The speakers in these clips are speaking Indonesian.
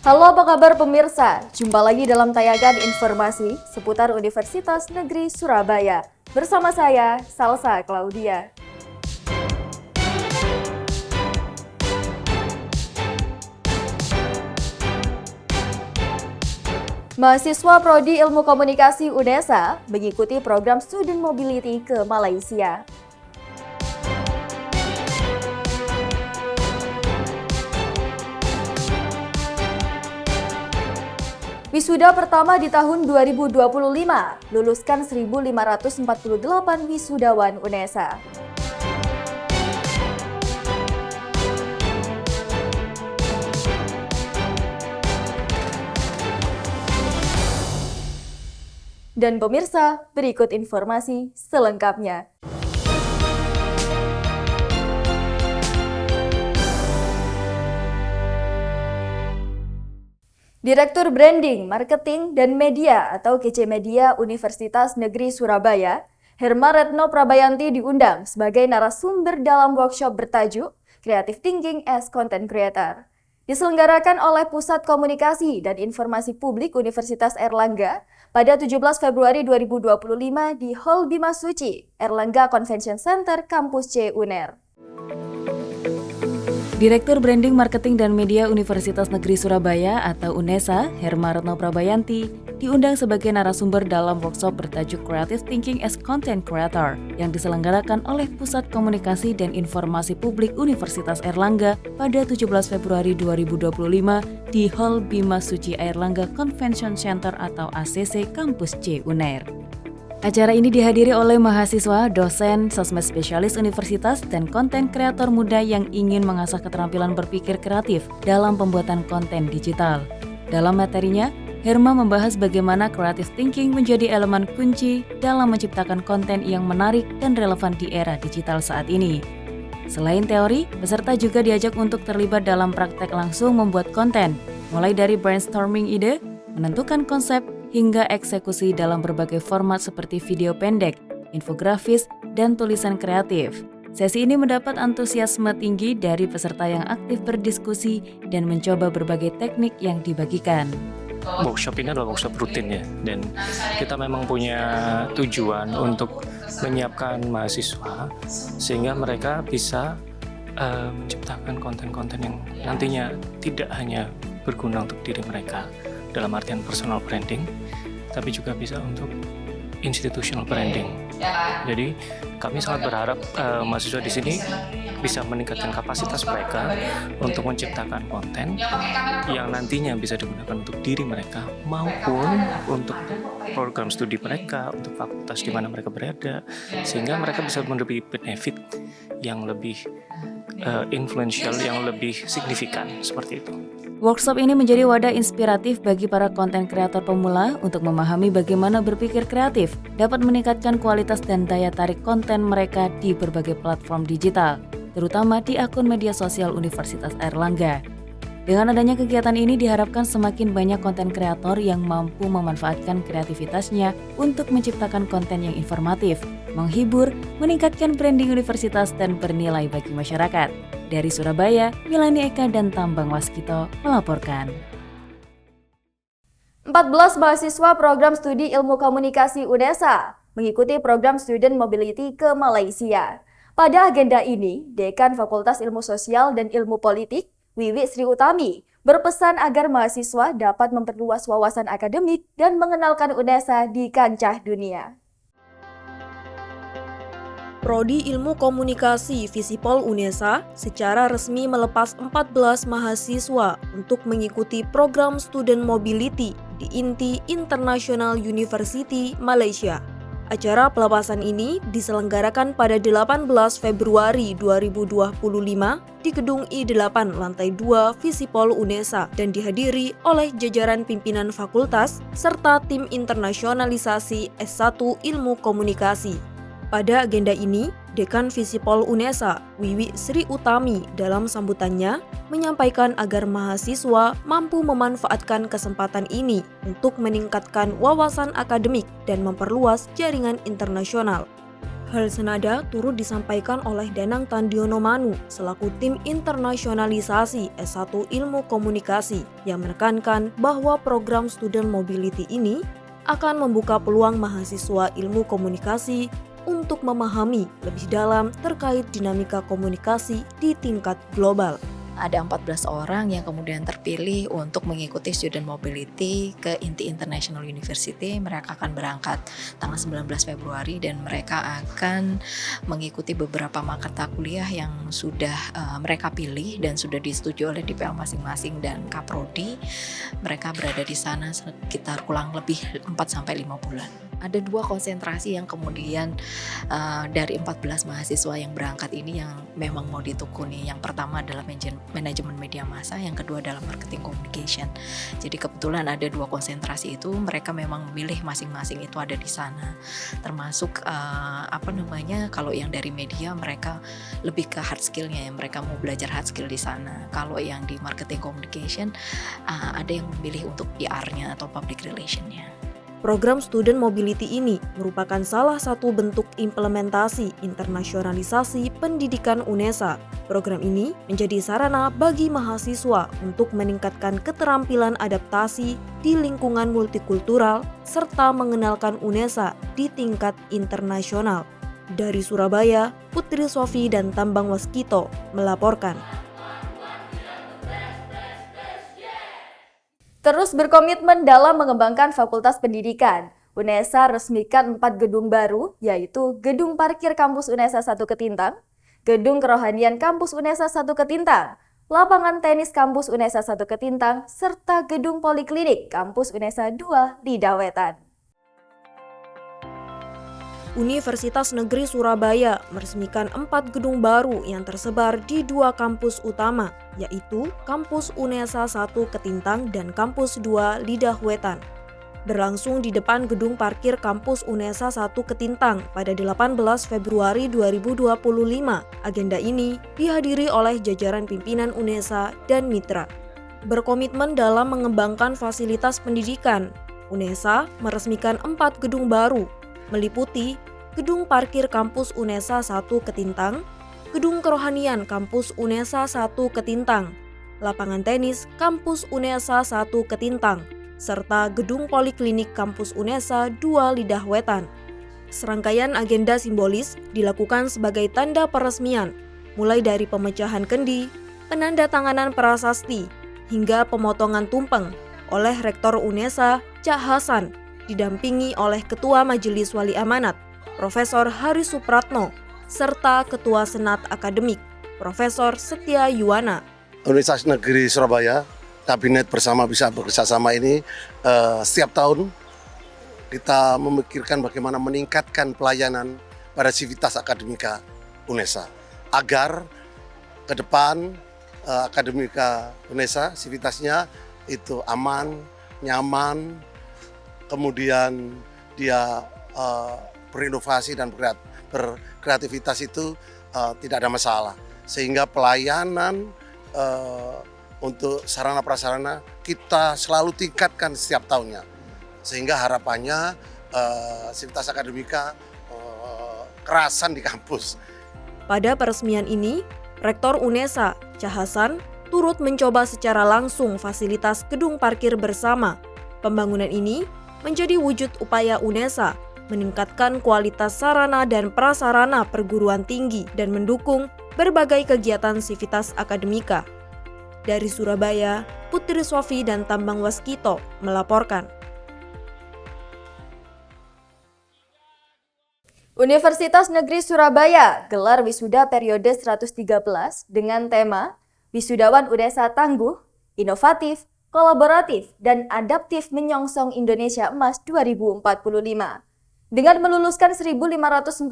Halo, apa kabar pemirsa? Jumpa lagi dalam tayangan informasi seputar Universitas Negeri Surabaya. Bersama saya, Salsa Claudia. Mahasiswa Prodi Ilmu Komunikasi UNESA mengikuti program Student Mobility ke Malaysia. Wisuda pertama di tahun 2025, luluskan 1.548 wisudawan UNESA. Dan pemirsa, berikut informasi selengkapnya. Direktur Branding, Marketing, dan Media atau KC Media Universitas Negeri Surabaya, Herma Retno Prabayanti diundang sebagai narasumber dalam workshop bertajuk Creative Thinking as Content Creator. Diselenggarakan oleh Pusat Komunikasi dan Informasi Publik Universitas Airlangga pada 17 Februari 2025 di Hall Bima Suci, Airlangga Convention Center, Kampus C UNER. Direktur Branding, Marketing, dan Media Universitas Negeri Surabaya atau UNESA, Herma Retno Prabayanti, diundang sebagai narasumber dalam workshop bertajuk Creative Thinking as Content Creator yang diselenggarakan oleh Pusat Komunikasi dan Informasi Publik Universitas Airlangga pada 17 Februari 2025 di Hall Bima Suci Airlangga Convention Center atau ACC Kampus C UNER. Acara ini dihadiri oleh mahasiswa, dosen, sosmed spesialis universitas, dan konten kreator muda yang ingin mengasah keterampilan berpikir kreatif dalam pembuatan konten digital. Dalam materinya, Herma membahas bagaimana creative thinking menjadi elemen kunci dalam menciptakan konten yang menarik dan relevan di era digital saat ini. Selain teori, peserta juga diajak untuk terlibat dalam praktek langsung membuat konten, mulai dari brainstorming ide, menentukan konsep, hingga eksekusi dalam berbagai format seperti video pendek, infografis, dan tulisan kreatif. Sesi ini mendapat antusiasme tinggi dari peserta yang aktif berdiskusi dan mencoba berbagai teknik yang dibagikan. Workshop ini adalah workshop rutin ya, dan kita memang punya tujuan untuk menyiapkan mahasiswa sehingga mereka bisa menciptakan konten-konten yang nantinya tidak hanya berguna untuk diri mereka dalam artian personal branding, tapi juga bisa untuk institutional branding. Jadi kami sangat berharap mahasiswa di sini bisa meningkatkan kapasitas mereka untuk menciptakan konten yang nantinya bisa digunakan untuk diri mereka maupun untuk program studi mereka, untuk fakultas di mana mereka berada, sehingga mereka bisa menerima benefit yang lebih influential, yang lebih signifikan seperti itu. Workshop ini menjadi wadah inspiratif bagi para konten kreator pemula untuk memahami bagaimana berpikir kreatif dapat meningkatkan kualitas dan daya tarik konten mereka di berbagai platform digital, terutama di akun media sosial Universitas Airlangga. Dengan adanya kegiatan ini diharapkan semakin banyak konten kreator yang mampu memanfaatkan kreativitasnya untuk menciptakan konten yang informatif, menghibur, meningkatkan branding universitas dan bernilai bagi masyarakat. Dari Surabaya, Milani Eka dan Tambang Waskito melaporkan. 14 mahasiswa program studi Ilmu Komunikasi UNESA mengikuti program Student Mobility ke Malaysia. Pada agenda ini, Dekan Fakultas Ilmu Sosial dan Ilmu Politik, Wiwi Sri Utami, berpesan agar mahasiswa dapat memperluas wawasan akademik dan mengenalkan UNESA di kancah dunia. Prodi Ilmu Komunikasi Visipol UNESA secara resmi melepas 14 mahasiswa untuk mengikuti program Student Mobility di INTI International University, Malaysia. Acara pelepasan ini diselenggarakan pada 18 Februari 2025 di Gedung I8 Lantai 2 Visipol UNESA dan dihadiri oleh jajaran pimpinan fakultas serta tim internasionalisasi S1 Ilmu Komunikasi. Pada agenda ini, Dekan Visipol UNESA, Wiwi Sri Utami dalam sambutannya menyampaikan agar mahasiswa mampu memanfaatkan kesempatan ini untuk meningkatkan wawasan akademik dan memperluas jaringan internasional. Hal senada turut disampaikan oleh Danang Tandiono Manu selaku tim internasionalisasi S1 Ilmu Komunikasi yang menekankan bahwa program Student Mobility ini akan membuka peluang mahasiswa ilmu komunikasi untuk memahami lebih dalam terkait dinamika komunikasi di tingkat global. Ada 14 orang yang kemudian terpilih untuk mengikuti Student Mobility ke INTI International University. Mereka akan berangkat tanggal 19 Februari dan mereka akan mengikuti beberapa mata kuliah yang sudah mereka pilih dan sudah disetujui oleh DPL masing-masing dan Kaprodi. Mereka berada di sana sekitar kurang lebih 4-5 bulan. Ada 2 konsentrasi yang kemudian dari 14 mahasiswa yang berangkat ini yang memang mau ditekuni. Yang pertama adalah manajemen media massa, yang kedua adalah marketing communication. Jadi kebetulan ada 2 konsentrasi itu, mereka memang memilih masing-masing itu ada di sana. Termasuk kalau yang dari media mereka lebih ke hard skill-nya ya, mereka mau belajar hard skill di sana. Kalau yang di marketing communication ada yang memilih untuk PR-nya atau public relation-nya. Program Student Mobility ini merupakan salah satu bentuk implementasi internasionalisasi pendidikan UNESA. Program ini menjadi sarana bagi mahasiswa untuk meningkatkan keterampilan adaptasi di lingkungan multikultural serta mengenalkan UNESA di tingkat internasional. Dari Surabaya, Putri Sofi dan Tambang Waskito melaporkan. Terus berkomitmen dalam mengembangkan Fakultas Pendidikan, UNESA resmikan 4 gedung baru, yaitu Gedung Parkir Kampus UNESA 1 Ketintang, Gedung Kerohanian Kampus UNESA 1 Ketintang, Lapangan Tenis Kampus UNESA 1 Ketintang, serta Gedung Poliklinik Kampus UNESA 2 Lidah Wetan. Universitas Negeri Surabaya meresmikan 4 gedung baru yang tersebar di 2 kampus utama, yaitu Kampus UNESA 1 Ketintang dan Kampus 2 Lidah Wetan. Berlangsung di depan gedung parkir Kampus UNESA 1 Ketintang pada 18 Februari 2025. Agenda ini dihadiri oleh jajaran pimpinan UNESA dan mitra. Berkomitmen dalam mengembangkan fasilitas pendidikan, UNESA meresmikan 4 gedung baru, meliputi Gedung Parkir Kampus UNESA 1 Ketintang, Gedung Kerohanian Kampus UNESA 1 Ketintang, Lapangan Tenis Kampus UNESA 1 Ketintang, serta Gedung Poliklinik Kampus UNESA 2 Lidah Wetan. Serangkaian agenda simbolis dilakukan sebagai tanda peresmian, mulai dari pemecahan kendi, penandatanganan prasasti, hingga pemotongan tumpeng oleh Rektor UNESA, Cak Hasan, didampingi oleh Ketua Majelis Wali Amanat, Profesor Hari Supratno, serta Ketua Senat Akademik, Profesor Setia Yuwana. Universitas Negeri Surabaya, Kabinet bersama bisa bekerjasama ini setiap tahun kita memikirkan bagaimana meningkatkan pelayanan pada sivitas akademika UNESA agar ke depan akademika UNESA sivitasnya itu aman, nyaman, kemudian dia berinovasi dan berkreativitas itu tidak ada masalah, sehingga pelayanan untuk sarana prasarana kita selalu tingkatkan setiap tahunnya, sehingga harapannya sivitas akademika kerasan di kampus. Pada peresmian ini, Rektor UNESA, Cak Hasan, turut mencoba secara langsung fasilitas gedung parkir bersama. Pembangunan ini menjadi wujud upaya UNESA meningkatkan kualitas sarana dan prasarana perguruan tinggi dan mendukung berbagai kegiatan sivitas akademika. Dari Surabaya, Putri Sofi dan Tambang Waskito melaporkan. Universitas Negeri Surabaya gelar wisuda periode 113 dengan tema Wisudawan UNESA Tangguh, Inovatif, Kolaboratif, dan Adaptif Menyongsong Indonesia Emas 2045. Dengan meluluskan 1.548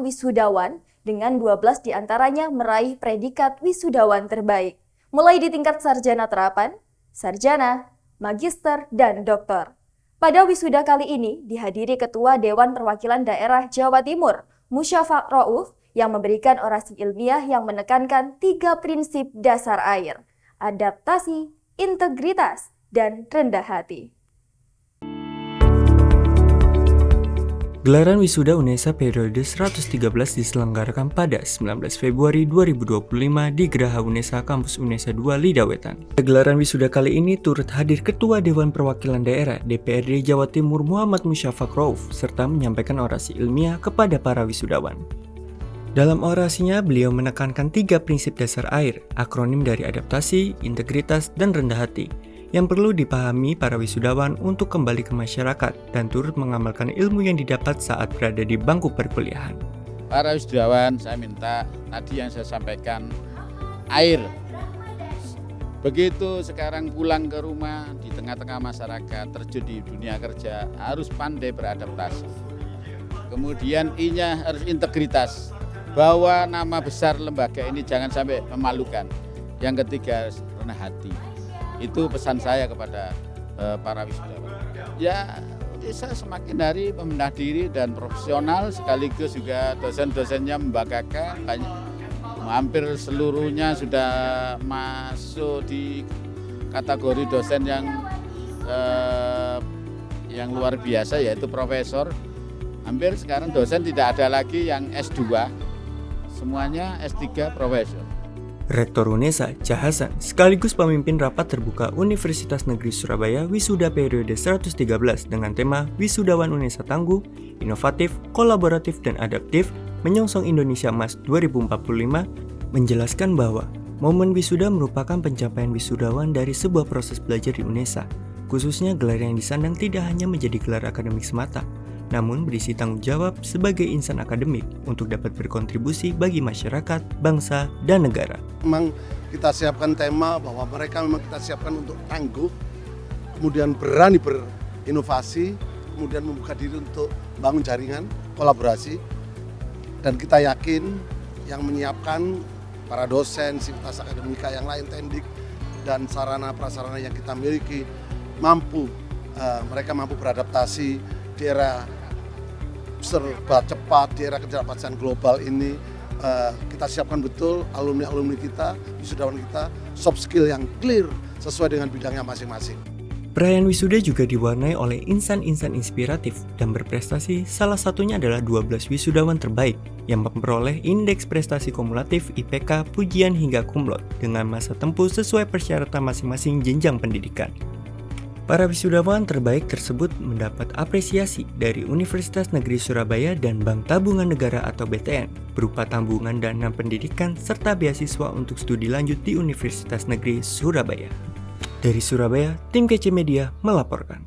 wisudawan, dengan 12 diantaranya meraih predikat wisudawan terbaik, mulai di tingkat sarjana terapan, sarjana, magister, dan doktor. Pada wisuda kali ini dihadiri Ketua Dewan Perwakilan Daerah Jawa Timur, Musyafaq Rauf, yang memberikan orasi ilmiah yang menekankan 3 prinsip dasar air, adaptasi, integritas, dan rendah hati. Gelaran wisuda UNESA periode 113 diselenggarakan pada 19 Februari 2025 di Geraha UNESA Kampus UNESA 2 Lidawetan. Gelaran wisuda kali ini turut hadir Ketua Dewan Perwakilan Daerah DPRD Jawa Timur Muhammad Musyafaq Rauf serta menyampaikan orasi ilmiah kepada para wisudawan. Dalam orasinya, beliau menekankan 3 prinsip dasar AIR, akronim dari adaptasi, integritas, dan rendah hati, yang perlu dipahami para wisudawan untuk kembali ke masyarakat dan turut mengamalkan ilmu yang didapat saat berada di bangku perkuliahan. Para wisudawan, saya minta tadi yang saya sampaikan, AIR. Begitu sekarang pulang ke rumah di tengah-tengah masyarakat, terjun di dunia kerja, harus pandai beradaptasi. Kemudian I-nya harus integritas, bahwa nama besar lembaga ini jangan sampai memalukan. Yang ketiga, rendah hati. Itu pesan saya kepada para wisudawan. Ya, saya semakin hari membenahi diri dan profesional, sekaligus juga dosen-dosennya membanggakan. Hampir seluruhnya sudah masuk di kategori dosen yang luar biasa, yaitu profesor. Hampir sekarang dosen tidak ada lagi yang S2, semuanya S3 profesor. Rektor UNESA, Cah Hasan, sekaligus pemimpin rapat terbuka Universitas Negeri Surabaya Wisuda periode 113 dengan tema Wisudawan UNESA Tangguh, Inovatif, Kolaboratif, dan Adaptif Menyongsong Indonesia Emas 2045, menjelaskan bahwa momen wisuda merupakan pencapaian wisudawan dari sebuah proses belajar di UNESA, khususnya gelar yang disandang tidak hanya menjadi gelar akademik semata, namun berisi tanggung jawab sebagai insan akademik untuk dapat berkontribusi bagi masyarakat, bangsa, dan negara. Memang kita siapkan tema bahwa mereka memang kita siapkan untuk tangguh, kemudian berani berinovasi, kemudian membuka diri untuk bangun jaringan, kolaborasi, dan kita yakin yang menyiapkan para dosen, sivitas akademika yang lain, tendik, dan sarana prasarana yang kita miliki mereka mampu beradaptasi di era serba cepat, di era ketidakpastian global ini. Kita siapkan betul alumni-alumni kita, wisudawan kita, soft skill yang clear sesuai dengan bidangnya masing-masing. Perayaan wisuda juga diwarnai oleh insan-insan inspiratif dan berprestasi, salah satunya adalah 12 wisudawan terbaik yang memperoleh indeks prestasi kumulatif IPK, pujian hingga cum laude dengan masa tempuh sesuai persyaratan masing-masing jenjang pendidikan. Para wisudawan terbaik tersebut mendapat apresiasi dari Universitas Negeri Surabaya dan Bank Tabungan Negara atau BTN berupa tabungan dana pendidikan serta beasiswa untuk studi lanjut di Universitas Negeri Surabaya. Dari Surabaya, tim KC Media melaporkan.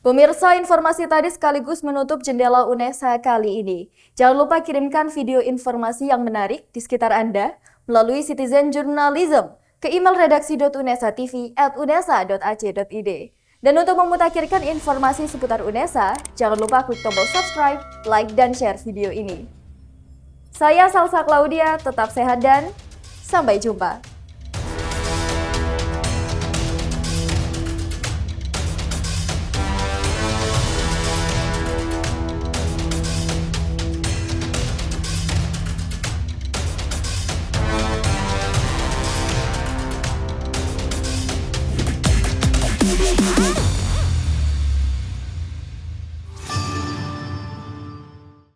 Pemirsa, informasi tadi sekaligus menutup jendela UNESA kali ini. Jangan lupa kirimkan video informasi yang menarik di sekitar Anda melalui Citizen Journalism ke email redaksi.unesatv@unesa.ac.id. Dan untuk memutakhirkan informasi seputar UNESA, jangan lupa klik tombol subscribe, like, dan share video ini. Saya Salsa Claudia, tetap sehat dan sampai jumpa.